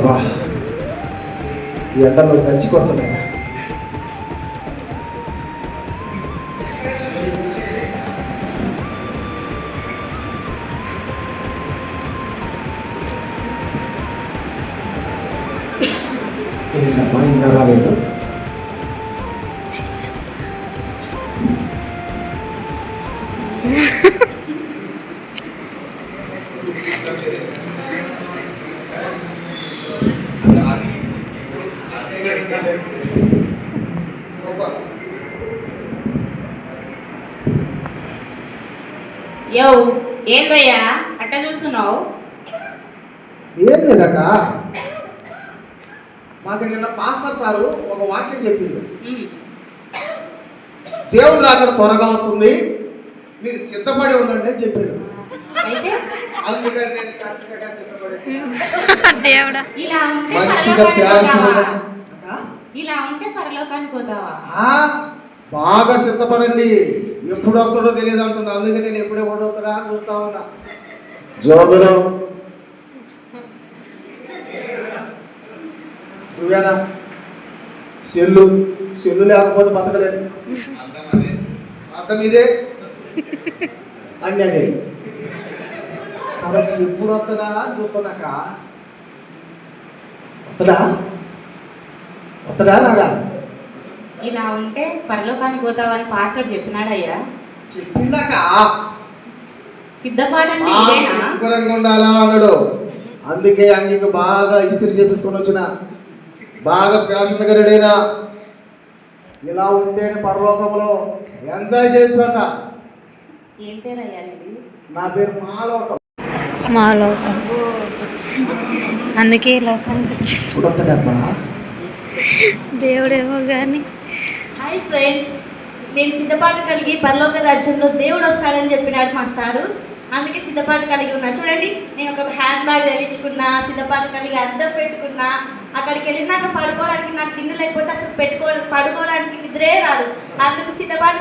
అబ్బా ఈ ఎండలో గంచి కొడుతున్నాయి. ఇంకా రాలేదు. యో ఏందయ్యా అట్ట చూస్తున్నావు? ఏం లేదక్క, మాకు నిన్న పాస్టర్ సారు ఒక వాక్యం చెప్పింది. దేవుడు రాకడ త్వరగా వస్తుంది, మీరు సిద్ధపడి ఉండండి అని చెప్పాడు. అయితే అందుకని నేను చక్కగా సిద్ధపడేసి ఇలా ఉంటే పరలోకానికి పోతావా? బాగా సిద్ధపడండి, ఎప్పుడు వస్తాడో తెలియదు అంటున్నా. అందుకే నేను ఎప్పుడే ఓడవుతాడా అని చూస్తా ఉన్నా. జోబులు నువ్వేనా? సెల్లు లేకపోతే బతకలేదు. అర్థం ఇదే అన్నీ అదే కాబట్టి ఎప్పుడు వస్తుందా అని చూస్తున్నాక. వస్తుందా రాడా? ఇలా ఉంటే పరలోకానికి పోతావని పాస్టర్ చెప్పినాడయ్యా. చెప్పిందాక సిద్ధపాటంటే ఇదేనా? శుభ్రంగా ఉండాలా అన్నాడు. అందుకే అంగికి బాగా ఇస్త్రీ చేపించుకొని వచ్చిన, బాగా ఫ్యాషన్గా రెడీ అయినా. ఇలా ఉంటేనే పరలోకంలో ఎంజాయ్ చేయొచ్చు అంట. ఏం పేరు అయ్యా ఇది? నా పేరు మాలోకం. మాలోకం, అందుకే లోకానికి వచ్చి వస్తాడమ్మా దేవుడేమో కానీ. హాయ్ ఫ్రెండ్స్, నేను సిద్ధపాటు కలిగి పరలోక రాజ్యంలో దేవుడు వస్తాడని చెప్పినాడు మా సారు. అందుకే సిద్ధపాటు కలిగి ఉన్నా. చూడండి, నేను ఒక హ్యాండ్ బ్యాగ్ తగిలించుకున్నా, సిద్ధపాటు కలిగి అద్దం పెట్టుకున్నా. అక్కడికి వెళ్ళినాక పడుకోవడానికి నాకు దిండు లేకపోతే అసలు పడుకోవడానికి నిద్రే రాదు. అందుకు సిద్ధపాటు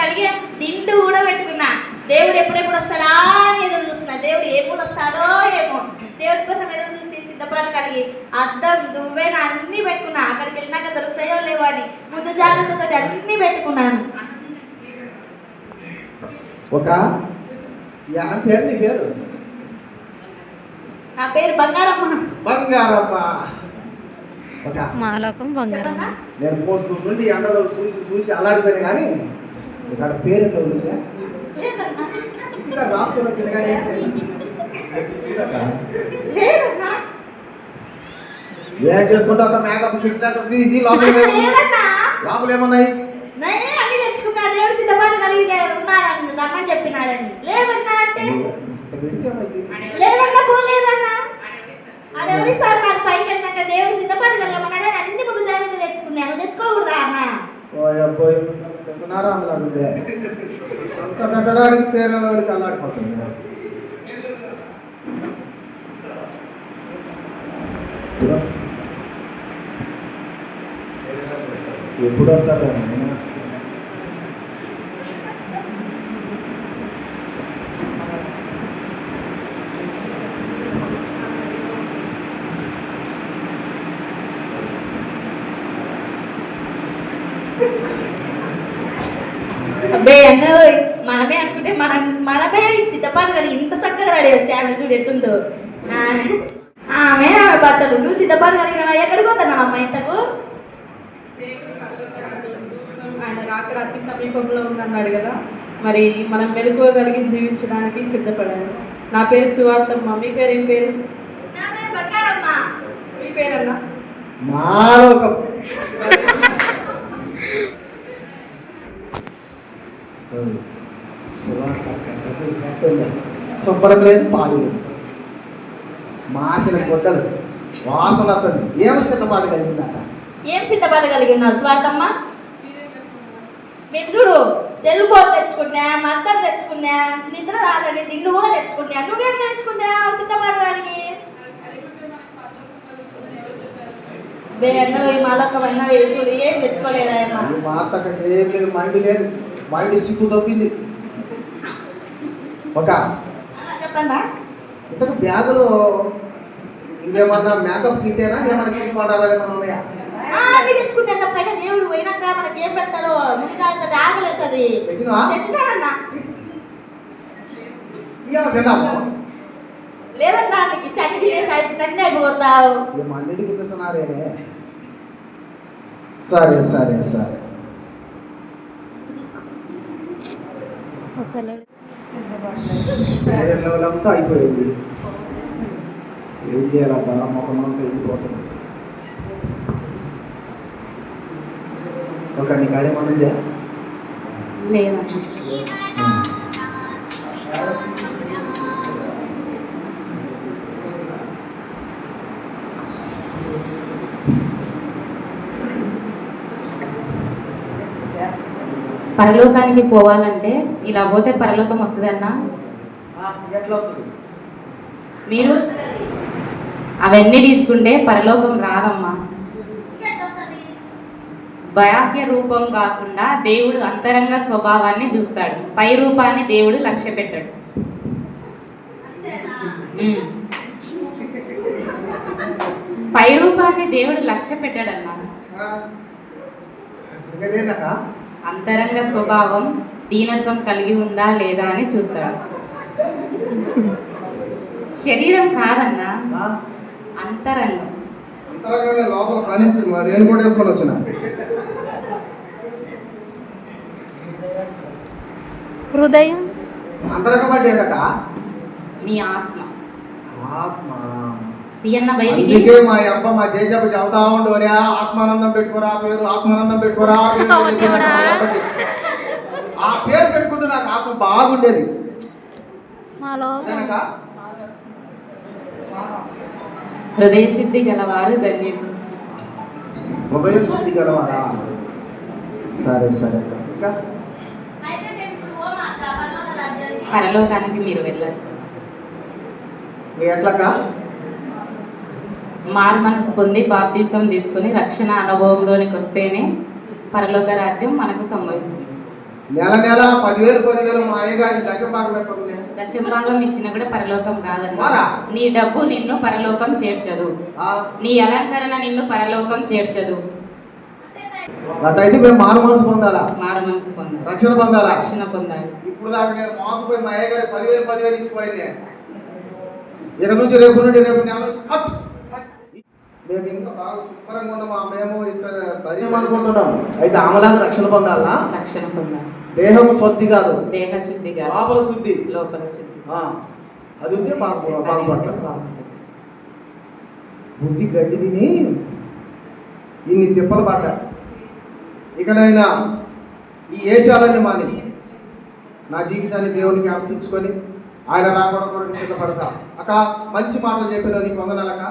కలిగి దిండు కూడా పెట్టుకున్నా. దేవుడు ఎప్పుడెప్పుడు వస్తాడా అని ఎదురు చూస్తున్నా. దేవుడు ఎప్పుడు వస్తాడో ఏమో, దేవుడి కోసం ఎదురు చూసి సిద్ధపాటు కలిగి అద్దం దువ్వెన అన్నీ పెట్టుకున్నా. అక్కడికి వెళ్ళినాక దొరుకుతాయో లేవో అని ముందు జాగ్రత్తతో అన్నీ పెట్టుకున్నాను. ఒక పేరు, నీ పేరు? నా పేరు బంగారమ్మ. బంగారమ్మ. ఒక మాలోకం బంగారం. నేను పోతు నుండి ఎండలో చూసి అలాడిపోయాను, కానీ ఇక్కడ పేరు ఎంత ఉందా ఇక్కడ రాసుకొని వచ్చింది. కానీ ఏం చేసుకుంటా ఒక మేకప్ తీసి లోపల ఏమన్నాయి? అన్ని తెచ్చుకున్నా. దేవుడు సిద్ధపాటు కలిగి ఉన్నాడని రమ్మని చెప్పినాడని. లేదన్నా అంటే లేదన్నా పోలేదన్నా. అదే సార్ నాకు పైకి వెళ్ళినాక దేవుడు సిద్ధపాటు కలగమన్నాడని అన్ని ముందు జాగ్రత్త తెచ్చుకున్నాను. తెచ్చుకోకూడదా అన్న? అంత కట్టడానికి పేరుకి అల్లాడిపోతుంది. ఎప్పుడు వస్తారా ఆయన? అబ్బే అన్న, మనమే అనుకుంటే మనమే సిద్ధపాటు కలిగి ఇంత చక్కగా రెడీ వస్తే ఆమె చూడు ఎట్టుందో. ఆమె బట్టలు నువ్వు సిద్ధపాటు కలిగిన ఎక్కడికి పోతున్నావు అమ్మ ఇంతకు? ఆయన రాకడ అతి సమీపంలో ఉందన్నాడు కదా, మరి మనం మెలకువగలిగి జీవించడానికి సిద్ధపడాలి. నా పేరు సువార్తమ్మ. మీ పేరు ఏం పేరు? నా పేరు బంగారమ్మ. మీ పేరన్నా? మాలోకం. శుభ్రత లేదు, పాలు లేదు, మాసిన గుడ్డలు, వాసన అతను. ఏమి సిద్ధపాటు కలిగిందట? ఏం సిద్ధపాటు కలిగి ఉన్నావు స్వార్థమ్మ? మేము చూడు సెల్ ఫోన్ తెచ్చుకున్నా, మద్దతు తెచ్చుకున్నా, నిద్ర రాదని దిండు కూడా తెచ్చుకున్నా. నువ్వేం తెచ్చుకున్నావు సిద్ధపాటు కాడికి? అన్నవి మాలకమన్నా చూడు ఏం తెచ్చుకోలేదా? మా అత్తకి ఏం లేదు, మండి లేదు, మండి సిగ్గు తప్పింది. ఒక చెప్పండి. ఇంతకు బ్యాగులో ఇంకేమన్నా మేకప్ కిట్టేనా ఏమన్నా తీసుకుంటారా ఏమన్నా ఉన్నాయా? అన్ని తెచ్చుకుంటే పైన దేవుడు పోయినాక మనకి ఏం పెడతాడో ముందుగా ఆగలేస్తుంది. తెచ్చినవా? తెచ్చినాడన్నా. ఇయ్యాల తిందాము. లేదన్నా నీకు ఇస్తే అన్ని తినేసి అన్ని అయిపోతావు. అన్నిటికి ఇస్తున్నారేనే. సరే సరే సరే. అంతా అయిపోయింది. ఏం చేయాలబ్బా మొహమంతా వెళ్ళిపోతుంది. ఒక నీ కాడేమన్నా ఉందా? లేదన్నా. పరలోకానికి పోవాలంటే ఇలా పోతే పరలోకం వస్తుందన్నా. ఎట్లా అవుతుంది? మీరు అవన్నీ తీసుకుంటే పరలోకం రాదమ్మా. బాహ్య రూపం కాకుండా దేవుడు అంతరంగ స్వభావాన్ని చూస్తాడు. పై రూపాన్ని దేవుడు లక్ష్య పెట్టాడు. పై రూపాన్ని దేవుడు లక్ష్య పెట్టాడన్నా. అంతరంగ స్వభావం దీనత్వం కలిగి ఉందా లేదా అని చూస్తాడు. శరీరం కాదన్నా, అంతరంగం. లోపల పని నేను కూడా వేసుకొని వచ్చిన. హృదయం అంతరంగం అంటే ఏంటక్క? నీ ఆత్మ. ఆత్మ. తీయన్న బయటికి. అందుకే మా అబ్బ మా జేజబ్బ చెబుతా ఉండు, ఒరే ఆత్మానందం పెట్టుకోరా పేరు, ఆత్మానందం పెట్టుకోరా పేరు. ఆ పేరు పెట్టుకుంటే నాకు ఆత్మ బాగుండేది. హృదయ శుద్ధి గలవారు ధన్యులు. హృదయ శుద్ధి గలవారా? సరే సరే. ఇంకా పరలోకానికి మీరు వెళ్ళారు. ఎట్లక్క? మారు మనసు పొంది బాప్తీసం తీసుకుని రక్షణ అనుభవంలోనికి వస్తేనే పరలోక రాజ్యం మనకు సంభవిస్తుంది. నెల నెల 10,000 మా అయ్యగారికి దశభాగం పెట్టండి. దశభాగం ఇచ్చినా కూడా పరలోకం కాదన్నా. నీ డబ్బు నిన్ను పరలోకం చేర్చదు. నీ అలంకరణ నిన్ను పరలోకం చేర్చదు. అట్టయితే మేము మారు మనసు పొందాలా? మారు మనసు పొందాలి. రక్షణ పొందాలా? రక్షణ పొందాలి. ఇప్పుడు దాకా నేను మోసపోయి మా అయ్యగారికి 10,000 ఇచ్చిపోయింది. ఇక నుంచి రేపు నుండి రేపు నెల నుంచి కట్. మేము ఇంకా బాగా శుభ్రంగా ఉన్నామా? మేము ఇంత భయం అనుకుంటున్నాం. అయితే ఆమెలాగా రక్షణ పొందాలా? రక్షణ పొందాలి. దేహం శుద్ధి కాదు, దేహ శుద్ధి కాదు, లోపల శుద్ధి. లోపల శుద్ధి. అది ఉంటే బాగుపడతారు. బాగుంటుంది. బుద్ధి గడ్డి తిని ఇన్ని తిప్పలు పడ్డా. ఇకనైనా ఈ ఏషాలన్నీ మాని నా జీవితాన్ని దేవునికి అర్పించుకొని ఆయన రాకడ కొరకు సిద్ధపడతా. అక్క మంచి మాటలు చెప్పిన నీకు వందనాలక్క.